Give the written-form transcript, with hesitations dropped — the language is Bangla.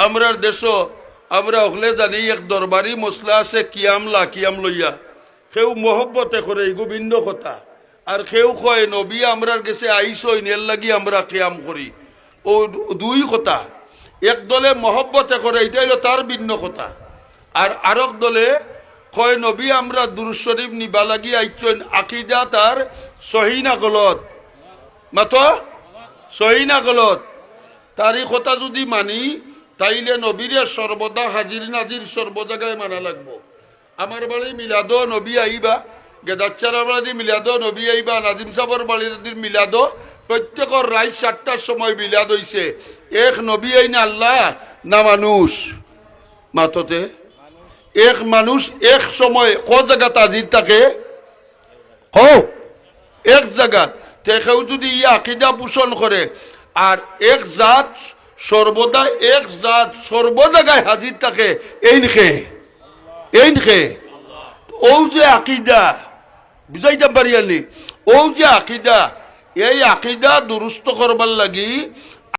আমরার দেশও আমরা হলে জানি এক দরবারি মশলা আছে কিয়াম লইয়া কেউ মহব্বতে করে গোবিন্দ কথা আর কেউ কয় নবী আমরার কাছে আইসই নেল লাগি আমরা কিয়াম করি ও দুই কথা এক দলে মহব্বতে করে এটা হলো তার ভিন্ন কথা আর আরেক দলে কয় নবী আমরা দুরূদ শরীফ নিবা লাগি আইসন আকীদা তার সহি না গলত মাতো সহি না গলত তারই কথা যদি মানি তাইলে নবীরে সর্বদা হাজির নাজির সর্বজায়গায় মানা লাগবো আমার বাড়ি মিলাদ নবী আইবা গেদাচ্চার বাড়ি মিলাদ নবী আইবা নাজিম সাহর বাড়ির মিলাদ প্রত্যেকের রাত 7টার সময় মিলাদ হইছে এক নবী আইন আল্লাহ না মানুষ মাততে এক মানুষ এক সময় ক জায়গা হাজির থাকে এক জায়গা তেও যদি ই আকীদা পোষণ করে আর এক জাত সর্বদা এক জাত সর্বজায়গায় হাজির থাকে এই খে ও যে আকীদা বুঝাইতে পারি ও যে আকীদা এই আকীদা দুরুস্ত করবার লাগি